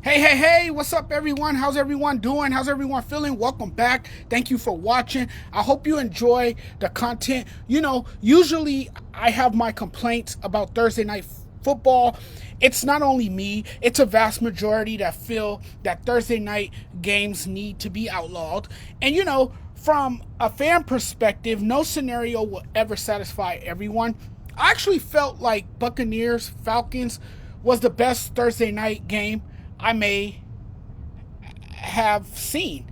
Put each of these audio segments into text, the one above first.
Hey, what's up, everyone? How's everyone doing? How's everyone feeling? Welcome back. Thank you for watching. I hope you enjoy the content. Usually I have my complaints about Thursday night football. It's not only me, it's a vast majority that feel that Thursday night games need to be outlawed. And from a fan perspective, no scenario will ever satisfy everyone. I actually felt like Buccaneers Falcons was the best Thursday night game I may have seen.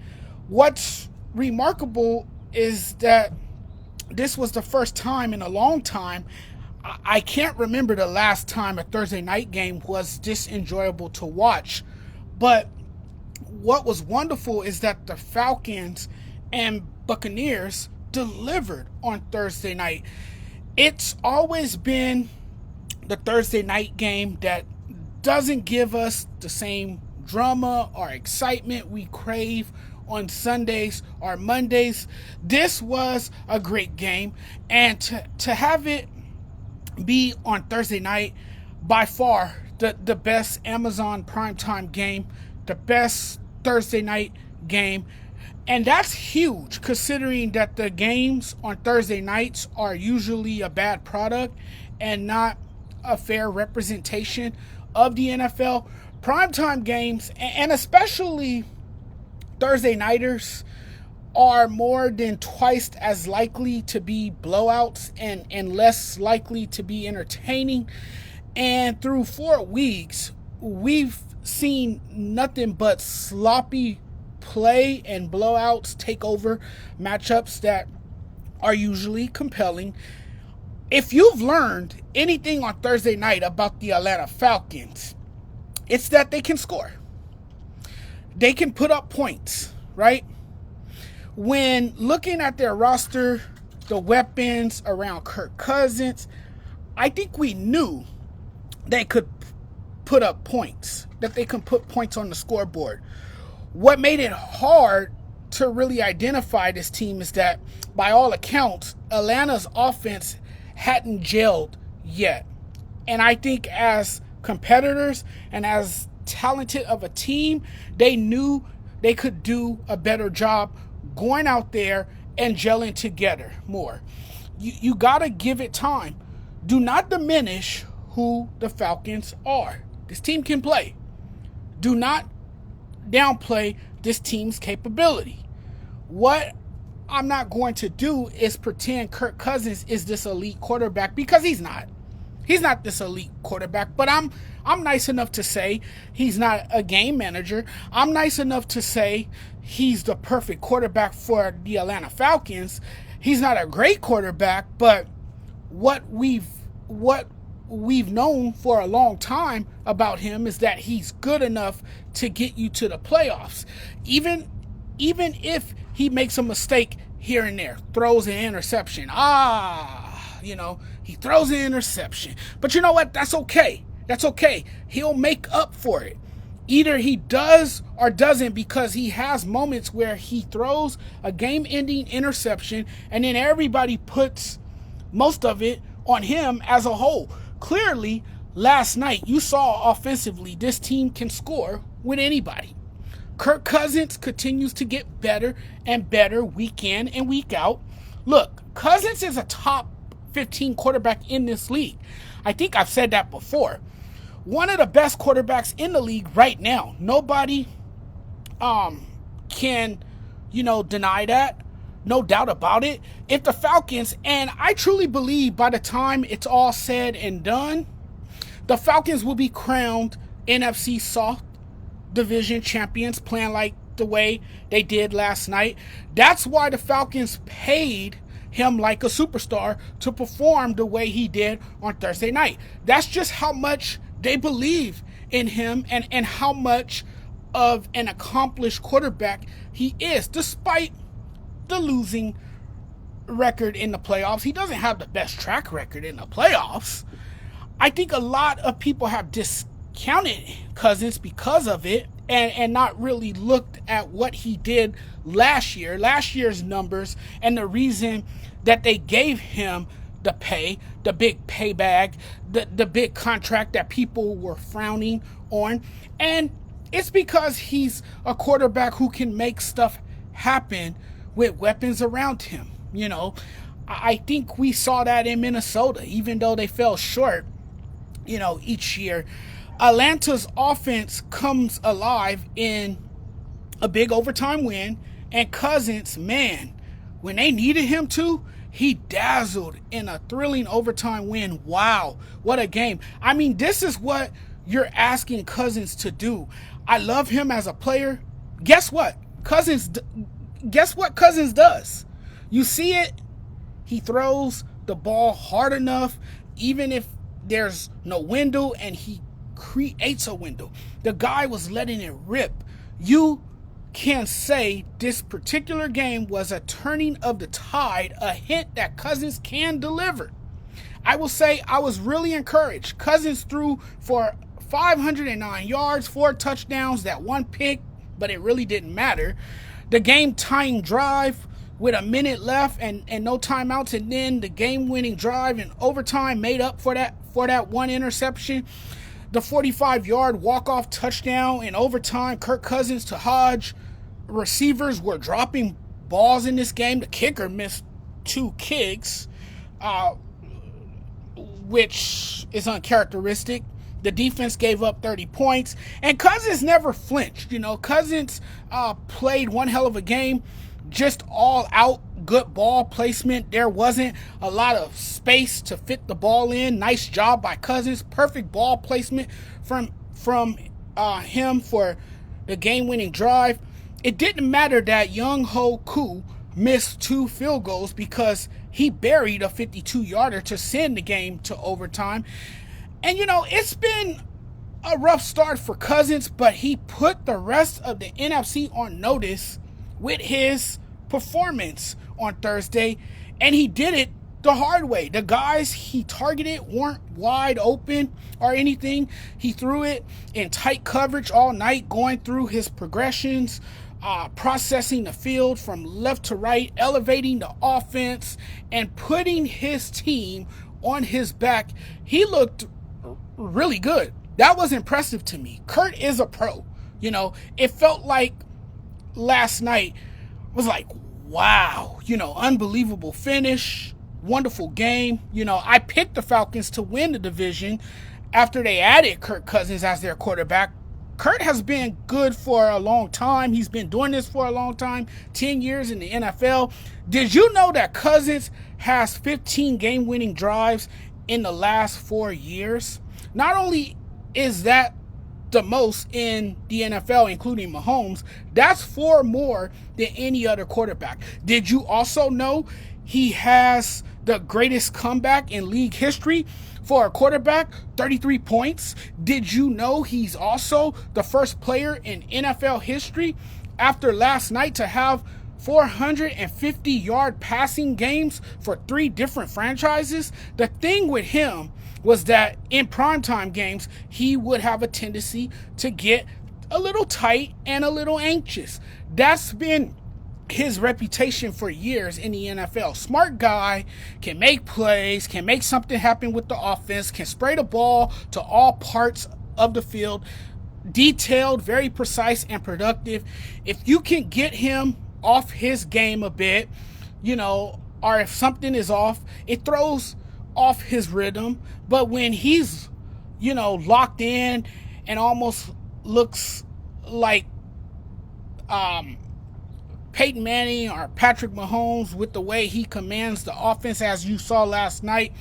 What's remarkable is that this was the first time in a long time. I can't remember the last time a Thursday night game was this enjoyable to watch. But what was wonderful is that the Falcons and Buccaneers delivered on Thursday night. It's always been the Thursday night game that doesn't give us the same drama or excitement we crave on Sundays or Mondays. This was a great game, and to have it be on Thursday night, by far the best Amazon primetime game, the best Thursday night game. And that's huge, considering that the games on Thursday nights are usually a bad product and not a fair representation of the NFL. Primetime games, and especially Thursday nighters, are more than twice as likely to be blowouts and less likely to be entertaining. And through 4 weeks, we've seen nothing but sloppy play and blowouts take over matchups that are usually compelling. If you've learned anything on Thursday night about the Atlanta Falcons, it's that they can score. They can put up points, right? When looking at their roster, the weapons around Kirk Cousins, I think we knew they could put up points, that they can put points on the scoreboard. What made it hard to really identify this team is that, by all accounts, Atlanta's offense hadn't gelled yet. And I think as competitors and as talented of a team, they knew they could do a better job going out there and gelling together more. You got to give it time. Do not diminish who the Falcons are. This team can play. Do not downplay this team's capability. What I'm not going to do is pretend Kirk Cousins is this elite quarterback, because he's not. He's not this elite quarterback, but I'm nice enough to say he's not a game manager. I'm nice enough to say he's the perfect quarterback for the Atlanta Falcons. He's not a great quarterback, but what we've known for a long time about him is that he's good enough to get you to the playoffs. Even if he makes a mistake here and there, throws an interception. He throws an interception. But you know what? That's okay. That's okay. He'll make up for it. Either he does or doesn't, because he has moments where he throws a game-ending interception and then everybody puts most of it on him as a whole. Clearly, last night you saw offensively this team can score with anybody. Kirk Cousins continues to get better and better week in and week out. Look, Cousins is a top 15 quarterback in this league. I think I've said that before. One of the best quarterbacks in the league right now. Nobody can deny that. No doubt about it. If the Falcons, and I truly believe by the time it's all said and done, the Falcons will be crowned NFC South Division champions, playing like the way they did last night. That's why the Falcons paid him like a superstar to perform the way he did on Thursday night. That's just how much they believe in him and how much of an accomplished quarterback he is, despite the losing record in the playoffs. He doesn't have the best track record in the playoffs. I think a lot of people have discounted Cousins because of it and not really looked at what he did last year's numbers, and the reason that they gave him the pay, the big pay bag, the big contract that people were frowning on. And It's because he's a quarterback who can make stuff happen with weapons around him. I think we saw that in Minnesota, even though they fell short, each year. Atlanta's offense comes alive in a big overtime win, and Cousins, man, when they needed him to, he dazzled in a thrilling overtime win. Wow, what a game. I mean, this is what you're asking Cousins to do. I love him as a player. Guess what? Guess what Cousins does? You see it? He throws the ball hard enough, even if there's no window, and he creates a window. The guy was letting it rip. You can say this particular game was a turning of the tide, a hint that Cousins can deliver. I will say I was really encouraged. Cousins threw for 509 yards, 4 touchdowns, that 1 pick, but it really didn't matter. The game-tying drive with a minute left and no timeouts, and then the game-winning drive in overtime made up for that 1 interception. The 45-yard walk-off touchdown in overtime, Kirk Cousins to Hodge. Receivers were dropping balls in this game. The kicker missed 2 kicks, which is uncharacteristic. The defense gave up 30 points, and Cousins never flinched. Cousins played one hell of a game, just all out good ball placement. There wasn't a lot of space to fit the ball in. Nice job by Cousins. Perfect ball placement from him for the game-winning drive. It didn't matter that Young Ho Koo missed 2 field goals because he buried a 52-yarder to send the game to overtime. And, it's been a rough start for Cousins, but he put the rest of the NFC on notice with his performance on Thursday, and he did it the hard way. The guys he targeted weren't wide open or anything. He threw it in tight coverage all night, going through his progressions, processing the field from left to right, elevating the offense, and putting his team on his back. He looked really good. That was impressive to me. Kurt is a pro. It felt like last night was like, wow, unbelievable finish, wonderful game. I picked the Falcons to win the division after they added Kirk Cousins as their quarterback. Kurt has been good for a long time. He's been doing this for a long time, 10 years in the NFL. Did you know that Cousins has 15 game-winning drives in the last 4 years? Not only is that the most in the NFL, including Mahomes, that's 4 more than any other quarterback. Did you also know he has the greatest comeback in league history for a quarterback, 33 points? Did you know he's also the first player in NFL history after last night to have 450-yard passing games for 3 different franchises? The thing with him was that in primetime games, he would have a tendency to get a little tight and a little anxious. That's been his reputation for years in the NFL. Smart guy, can make plays, can make something happen with the offense, can spray the ball to all parts of the field. Detailed, very precise, and productive. If you can get him off his game a bit, or if something is off, it throws off his rhythm. But when he's, locked in and almost looks like Peyton Manning or Patrick Mahomes with the way he commands the offense, as you saw last night,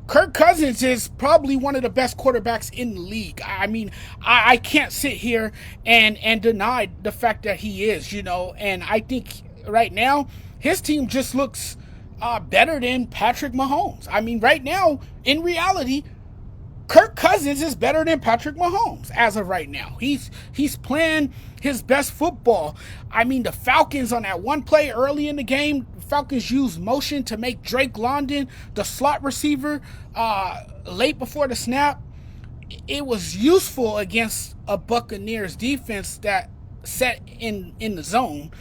Kirk Cousins is probably one of the best quarterbacks in the league. I mean, I can't sit here and deny the fact that he is, and I think right now his team just looks better than Patrick Mahomes. I mean, right now, in reality, Kirk Cousins is better than Patrick Mahomes as of right now. He's playing his best football. I mean, the Falcons on that one play early in the game, Falcons used motion to make Drake London the slot receiver late before the snap. It was useful against a Buccaneers defense that set in the zone,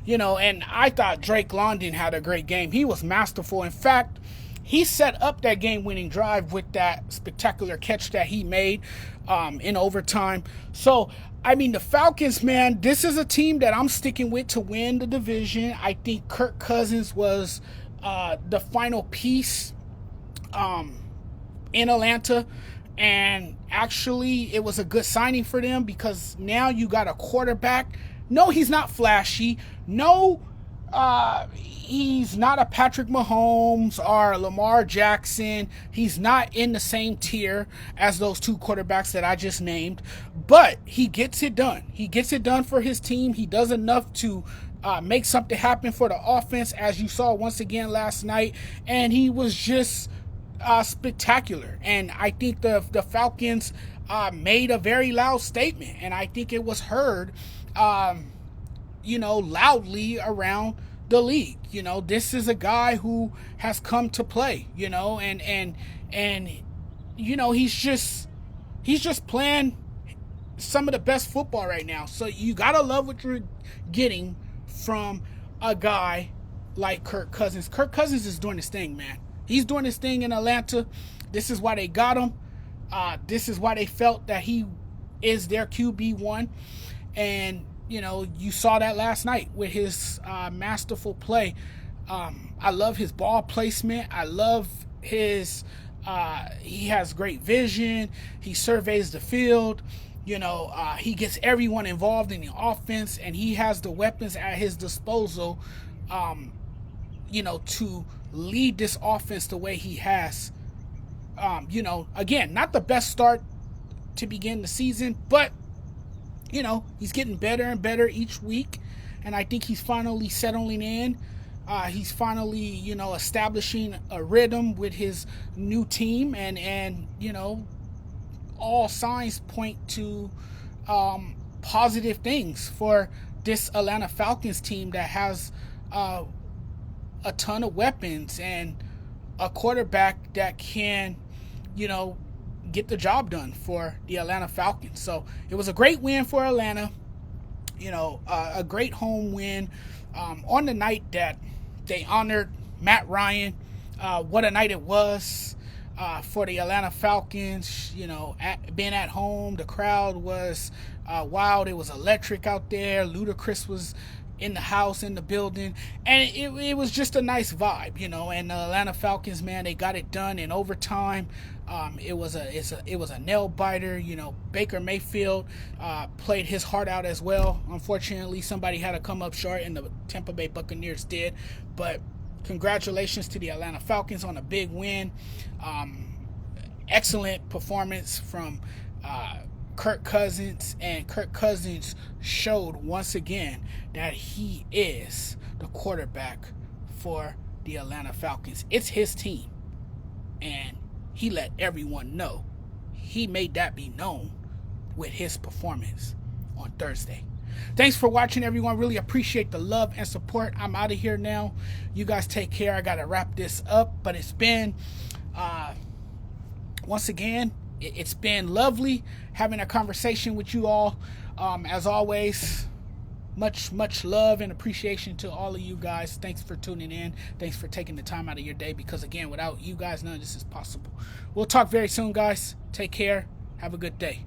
and I thought Drake London had a great game. He was masterful. In fact, he set up that game-winning drive with that spectacular catch that he made in overtime. So I mean, the Falcons, man, this is a team that I'm sticking with to win the division. I think Kirk Cousins was the final piece in Atlanta. And actually, it was a good signing for them because now you got a quarterback. No, he's not flashy. No, he's not a Patrick Mahomes or Lamar Jackson. He's not in the same tier as those two quarterbacks that I just named. But he gets it done. He gets it done for his team. He does enough to make something happen for the offense, as you saw once again last night. And he was just spectacular. And I think the Falcons made a very loud statement. And I think it was heard loudly around the league. This is a guy who has come to play, and he's just playing some of the best football right now. So you gotta love what you're getting from a guy like Kirk Cousins. Kirk Cousins is doing his thing, man. He's doing his thing in Atlanta. This is why they got him. This is why they felt that he is their QB1. And you saw that last night with his masterful play. I love his ball placement. I love his he has great vision. He surveys the field. He gets everyone involved in the offense, and he has the weapons at his disposal to lead this offense the way he has. Again, not the best start to begin the season, but he's getting better and better each week, and I think he's finally settling in. He's finally, establishing a rhythm with his new team, and all signs point to positive things for this Atlanta Falcons team that has a ton of weapons and a quarterback that can, get the job done for the Atlanta Falcons. So it was a great win for Atlanta, a great home win on the night that they honored Matt Ryan. What a night it was for the Atlanta Falcons. Being at home, the crowd was wild. It was electric out there. Ludacris was in the house, in the building, and it was just a nice vibe, and the Atlanta Falcons, man, they got it done in overtime. It was a nail biter. Baker Mayfield played his heart out as well. Unfortunately, somebody had to come up short, and the Tampa Bay Buccaneers did. But congratulations to the Atlanta Falcons on a big win. Excellent performance from Kirk Cousins, and Kirk Cousins showed once again that he is the quarterback for the Atlanta Falcons. It's his team, and he let everyone know. He made that be known with his performance on Thursday. Thanks for watching, everyone. Really appreciate the love and support. I'm out of here now. You guys take care. I got to wrap this up, but it's been, once again, it's been lovely having a conversation with you all. As always, much love and appreciation to all of you guys. Thanks for tuning in. Thanks for taking the time out of your day, because again, without you guys, none of this is possible. We'll talk very soon, guys. Take care. Have a good day.